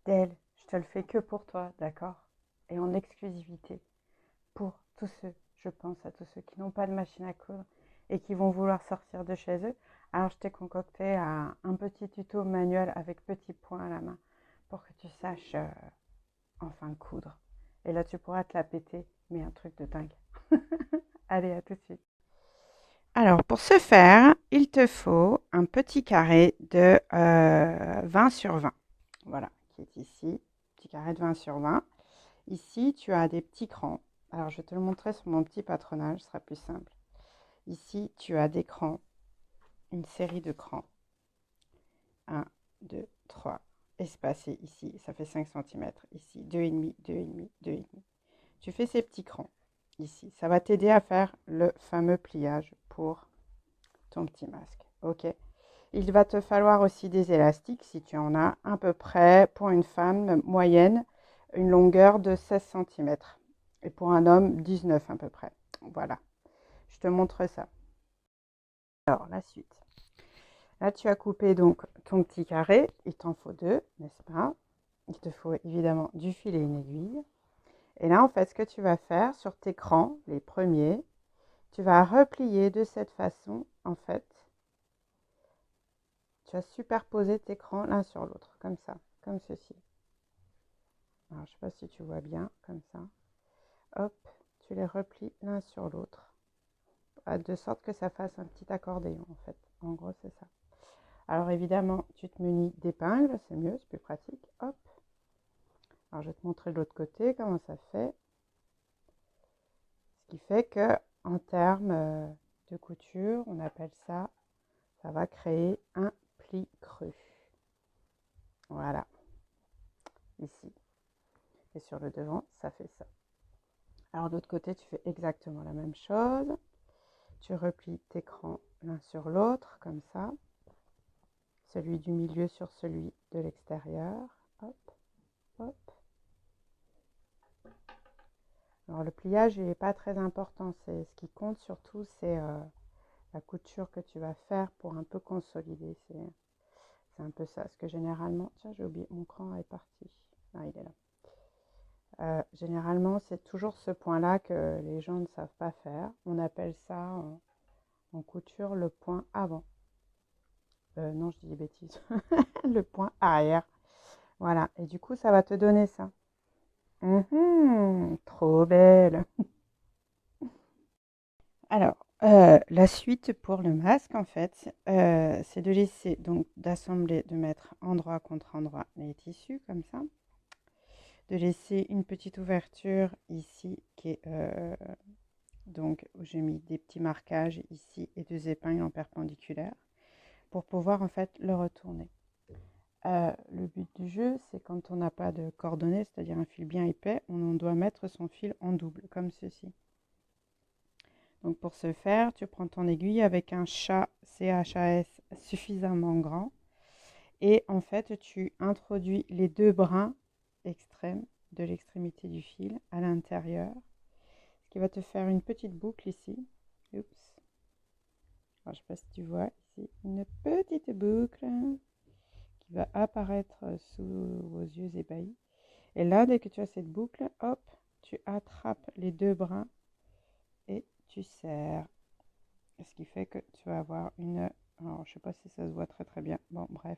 Del, je te le fais que pour toi, d'accord? Et en exclusivité. Pour tous ceux, je pense à tous ceux qui n'ont pas de machine à coudre et qui vont vouloir sortir de chez eux. Alors je t'ai concocté un petit tuto manuel avec petits points à la main pour que tu saches enfin coudre. Et là tu pourras te la péter, mais un truc de dingue. Allez, à tout de suite. Alors, pour ce faire, il te faut un petit carré de 20 sur 20. Voilà, qui est ici. Petit carré de 20 sur 20. Ici, tu as des petits crans. Alors, je vais te le montrer sur mon petit patronage, ce sera plus simple. Ici, tu as des crans, une série de crans. Un, 2, 3. Espacés ici, ça fait 5 cm. Ici, 2,5, 2,5, 2,5. Tu fais ces petits crans ici. Ça va t'aider à faire le fameux pliage pour ton petit masque. Ok. Il va te falloir aussi des élastiques si tu en as à peu près pour une femme moyenne, une longueur de 16 cm. Et pour un homme, 19 à peu près. Voilà. Je te montre ça. Alors, la suite. Là, tu as coupé donc ton petit carré. Il t'en faut deux, n'est-ce pas? Il te faut évidemment du fil et une aiguille. Et là, en fait, ce que tu vas faire sur tes crans, les premiers, tu vas replier de cette façon, en fait. Tu vas superposer tes crans l'un sur l'autre, comme ça, comme ceci. Alors, je ne sais pas si tu vois bien, comme ça. Hop, tu les replies l'un sur l'autre, de sorte que ça fasse un petit accordéon, en fait. En gros, c'est ça. Alors, évidemment, tu te munis d'épingles, c'est mieux, c'est plus pratique. Hop. Alors, je vais te montrer de l'autre côté comment ça fait. Ce qui fait que, en termes de couture, on appelle ça, ça va créer un pli creux. Voilà, ici. Et sur le devant, ça fait ça. Alors, de l'autre côté, tu fais exactement la même chose. Tu replies tes crans l'un sur l'autre, comme ça. Celui du milieu sur celui de l'extérieur. Hop, hop. Alors, le pliage, il n'est pas très important. Ce qui compte surtout, c'est la couture que tu vas faire pour un peu consolider. C'est un peu ça. Parce que généralement, tiens, j'ai oublié, mon cran est parti. Ah, il est là. Généralement, c'est toujours ce point-là que les gens ne savent pas faire. On appelle ça en couture le point avant. Non, je dis des bêtises. Le point arrière. Voilà. Et du coup, ça va te donner ça. Trop belle. Alors, la suite pour le masque, en fait, c'est de laisser, donc d'assembler, de mettre endroit contre endroit les tissus, comme ça. De laisser une petite ouverture ici, qui est donc où j'ai mis des petits marquages ici et deux épingles en perpendiculaire, pour pouvoir en fait le retourner. Le but du jeu, c'est quand on n'a pas de coordonnées, c'est-à-dire un fil bien épais, on doit mettre son fil en double, comme ceci. Donc pour ce faire, tu prends ton aiguille avec un chat CHAS suffisamment grand et en fait tu introduis les deux brins extrêmes de l'extrémité du fil à l'intérieur, ce qui va te faire une petite boucle ici. Oups. Alors, je ne sais pas si tu vois ici, une petite boucle qui va apparaître sous vos yeux ébahis. Et là, dès que tu as cette boucle, hop, tu attrapes les deux brins et tu serres. Ce qui fait que tu vas avoir une... Alors, je ne sais pas si ça se voit très très bien. Bon, bref.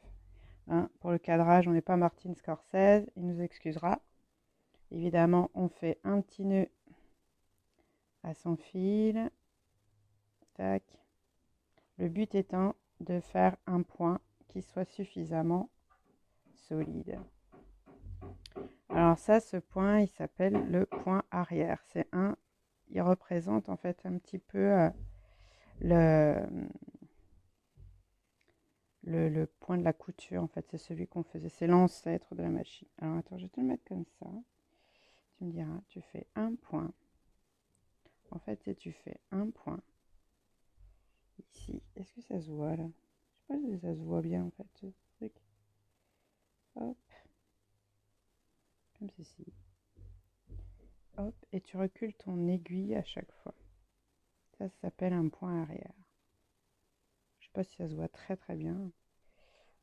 Hein, pour le cadrage, on n'est pas Martin Scorsese, il nous excusera. Évidemment, on fait un petit nœud à son fil. Tac. Le but étant de faire un point qui soit suffisamment solide. Alors ça, ce point, il s'appelle le point arrière. Il représente en fait un petit peu le, le point de la couture. En fait, c'est celui qu'on faisait, c'est l'ancêtre de la machine. Alors attends, je vais te le mettre comme ça. Tu me diras, tu fais un point. En fait, tu fais un point ici. Est-ce que ça se voit là? Je sais pas si ça se voit bien en fait, ce truc. Hop, comme ceci. Hop, et tu recules ton aiguille à chaque fois. Ça s'appelle un point arrière. Je sais pas si ça se voit très très bien.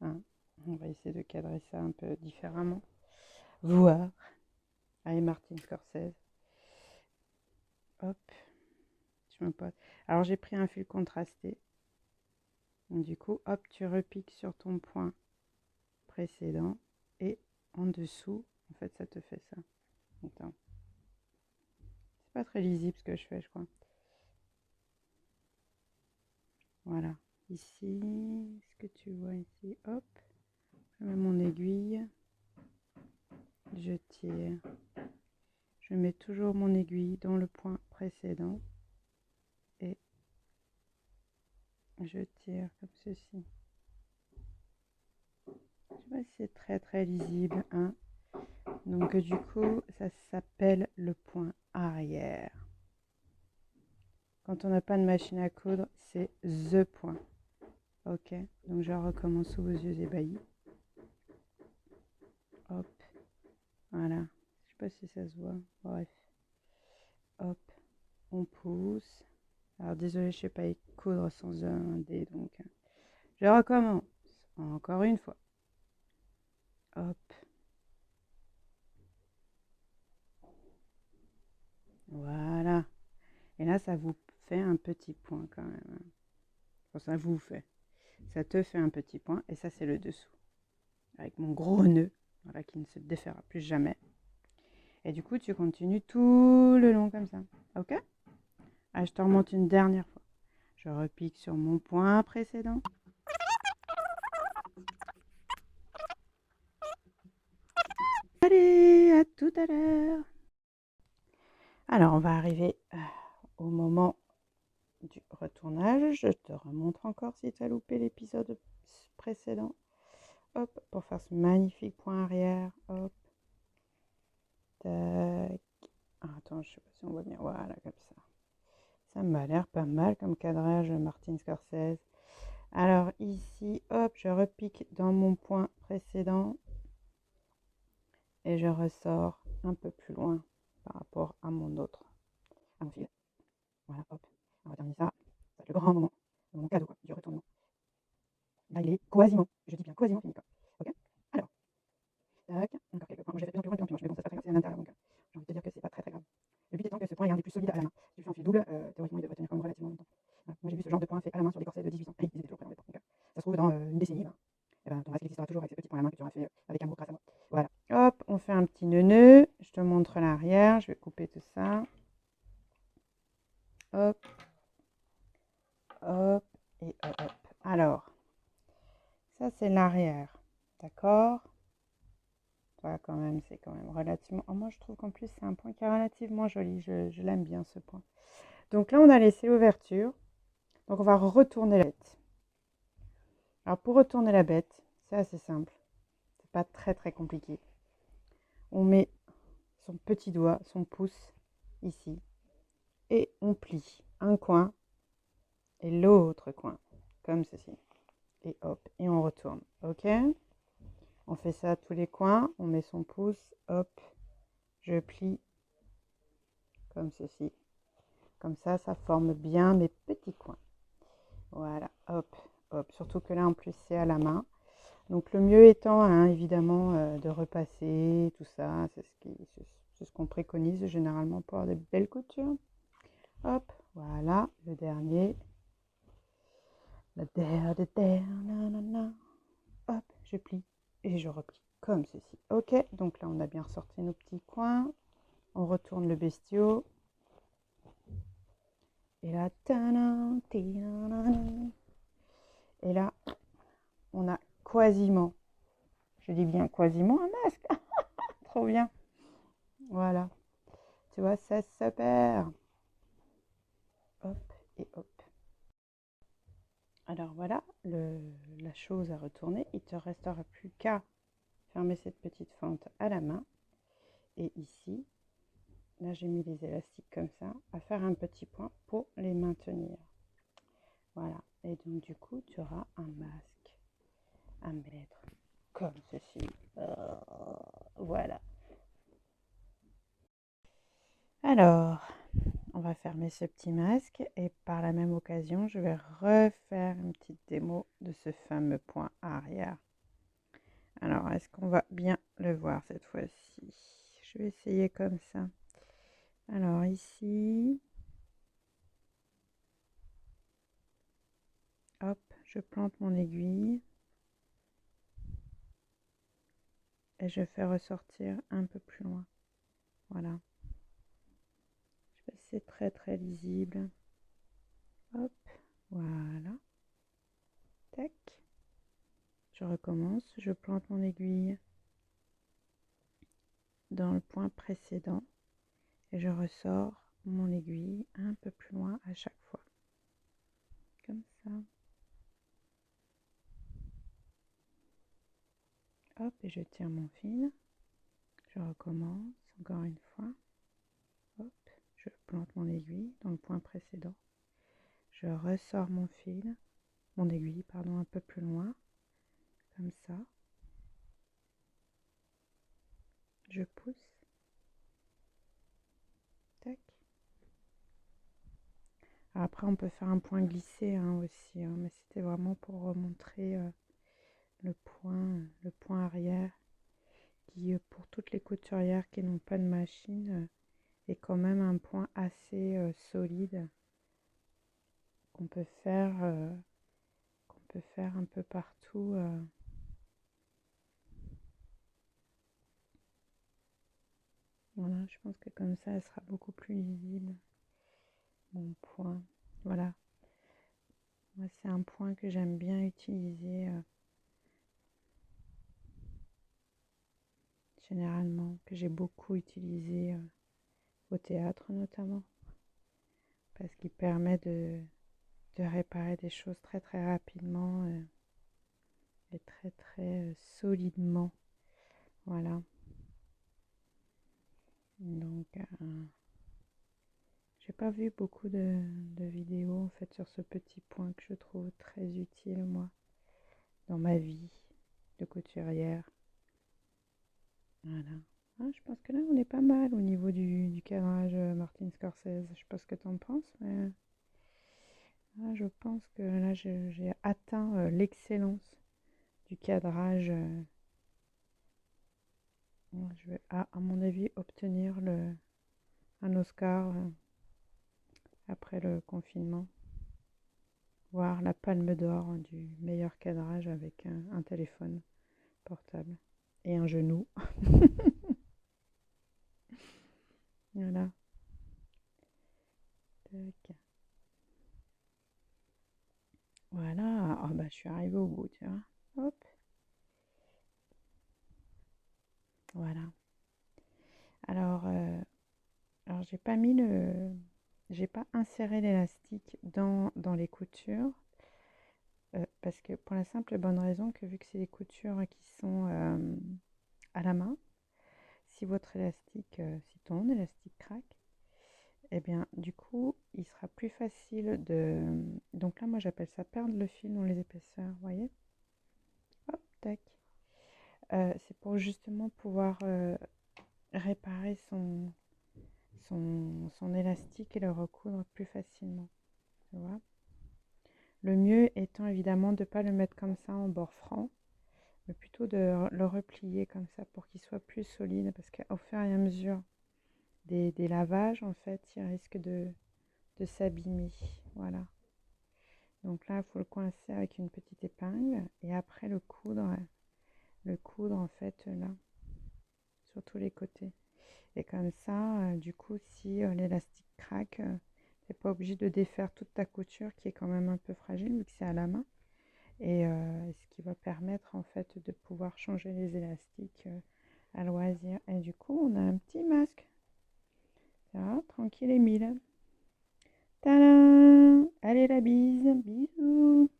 Hein, on va essayer de cadrer ça un peu différemment. voir. Allez, Martin Scorsese. Hop, je me pose. Alors, j'ai pris un fil contrasté. Donc, du coup, hop, tu repiques sur ton point précédent. Et en dessous, en fait, ça te fait ça. Attends. C'est pas très lisible ce que je fais, je crois. Voilà. Ici, ce que tu vois ici, hop. Je mets mon aiguille. Je tire. Je mets toujours mon aiguille dans le point précédent. Et je tire comme ceci. Je sais pas si c'est très très lisible, hein. Donc du coup, ça s'appelle le point arrière. Quand on n'a pas de machine à coudre, c'est the point. Ok, donc je recommence sous vos yeux ébahis. Hop, voilà. Je sais pas si ça se voit. Bref. Hop, on pousse. Alors désolé, je sais pas coudre sans un dé, donc je recommence. Encore une fois. Hop. Voilà. Et là, ça vous fait un petit point quand même. Enfin, ça vous fait. Ça te fait un petit point. Et ça, c'est le dessous. Avec mon gros nœud. Voilà, qui ne se défera plus jamais. Et du coup, tu continues tout le long comme ça. Ok? Ah, je te remonte une dernière fois. Je repique sur mon point précédent. Allez, à tout à l'heure. Alors, on va arriver au moment du retournage. Je te remontre encore si tu as loupé l'épisode précédent. Hop, pour faire ce magnifique point arrière. Hop. Tac. Ah, attends, je sais pas si on voit bien. Voilà, comme ça. Ça m'a l'air pas mal comme cadrage Martin Scorsese. Alors ici, hop, je repique dans mon point précédent. Et je ressors un peu plus loin par rapport à mon autre, à mon fil. Voilà, hop. On va terminer ça. Ça va être le grand moment, mon cadeau, quoi, du retournement. Là, il est quasiment, je dis bien quasiment fini, quoi. Ok. Alors, tac, encore quelques points. Moi, j'ai fait de plus loin, mais bon, c'est pas très grave, c'est à l'intérieur, donc j'ai envie de te dire que c'est pas très très grave. Le but étant que ce point est un des plus solides à la main. Si tu fais un fil double, théoriquement, il devrait tenir quand même relativement longtemps. Voilà. Moi, j'ai vu ce genre de point fait à la main sur des corsets de 1800. Ils étaient toujours prêts en départ. Donc, ça se trouve dans une décennie. Ben, et ben, ton masque existera toujours avec ces petits points à la main que tu auras fait avec amour grâce à moi. Voilà. Hop, on fait un petit nœud. Je te montre l'arrière. Je vais couper tout ça. Hop, hop et hop. Alors, ça c'est l'arrière. D'accord? Voilà, quand même, c'est quand même relativement... Oh, moi, je trouve qu'en plus, c'est un point qui est relativement joli. Je l'aime bien, ce point. Donc là, on a laissé l'ouverture. Donc, on va retourner la bête. Alors, pour retourner la bête, c'est assez simple. C'est pas très, très compliqué. On met son petit doigt, son pouce, ici. Et on plie un coin et l'autre coin. Comme ceci. Et hop, et on retourne. Ok? On fait ça à tous les coins. On met son pouce, hop. Je plie comme ceci. Comme ça forme bien mes petits coins. Voilà, hop, hop. Surtout que là, en plus, c'est à la main. Donc, le mieux étant, hein, évidemment, de repasser, tout ça. C'est ce qu'on préconise généralement pour avoir de belles coutures. Hop, voilà, le dernier. La der, nanana. Hop, je plie et je replie comme ceci. Ok, donc là, on a bien ressorti nos petits coins. On retourne le bestiau. Et là, et là, on a quasiment, je dis bien quasiment un masque. Trop bien. Voilà. Tu vois, c'est super. Hop et hop. Alors voilà, la chose à retourner. Il te restera plus qu'à fermer cette petite fente à la main. Et ici, là j'ai mis les élastiques comme ça, à faire un petit point pour les maintenir. Voilà. Et donc du coup, tu auras un masque à mettre comme ceci. Voilà. Alors, on va fermer ce petit masque et par la même occasion, je vais refaire une petite démo de ce fameux point arrière. Alors, est-ce qu'on va bien le voir cette fois-ci? Je vais essayer comme ça. Alors ici, hop, je plante mon aiguille et je fais ressortir un peu plus loin. Voilà. Je sais pas si c'est très lisible. Hop, voilà. Tac. Je recommence, je plante mon aiguille dans le point précédent et je ressors mon aiguille un peu plus loin à chaque fois. Comme ça. Hop, et je tire mon fil. Je recommence encore une fois. Hop, je plante mon aiguille dans le point précédent. Je ressors mon aiguille, pardon, un peu plus loin, comme ça. Je pousse. Tac. Après, on peut faire un point glissé hein, aussi, hein, mais c'était vraiment pour montrer le point arrière, qui pour toutes les couturières qui n'ont pas de machine, est quand même un point assez solide qu'on peut faire un peu partout. Voilà, je pense que comme ça, elle sera beaucoup plus lisible. Mon point, voilà. Moi, c'est un point que j'aime bien utiliser généralement, que j'ai beaucoup utilisé au théâtre notamment, parce qu'il permet de réparer des choses très rapidement et très solidement. Voilà. Donc, j'ai pas vu beaucoup de vidéos en fait sur ce petit point que je trouve très utile moi dans ma vie de couturière. Voilà. Ah, je pense que là on est pas mal au niveau du cadrage Martin Scorsese. Je sais pas ce que t'en penses, mais je pense que là j'ai atteint l'excellence du cadrage. Je vais à mon avis obtenir un Oscar après le confinement, voire la Palme d'Or du meilleur cadrage avec un téléphone portable et un genou. Voilà. Tac. Voilà. Ah bah je suis arrivée au bout, tu vois. Hop. Voilà. Alors, alors j'ai pas inséré l'élastique dans les coutures parce que pour la simple et bonne raison que vu que c'est des coutures qui sont à la main, si votre élastique, si ton élastique craque, eh bien du coup il sera plus facile donc là moi j'appelle ça perdre le fil dans les épaisseurs, vous voyez. Hop, tac. C'est pour justement pouvoir réparer son élastique et le recoudre plus facilement. Tu vois. Le mieux étant évidemment de ne pas le mettre comme ça en bord franc, mais plutôt de le replier comme ça pour qu'il soit plus solide, parce qu'au fur et à mesure des lavages, en fait, il risque de s'abîmer. Voilà. Donc là, il faut le coincer avec une petite épingle et après le coudre en fait là, sur tous les côtés. Et comme ça, du coup, si l'élastique craque, t'es pas obligé de défaire toute ta couture qui est quand même un peu fragile vu que c'est à la main. Et ce qui va permettre en fait de pouvoir changer les élastiques à loisir. Et du coup, on a un petit masque. Ça, tranquille et mille. Tadam! Allez la bise, bisous!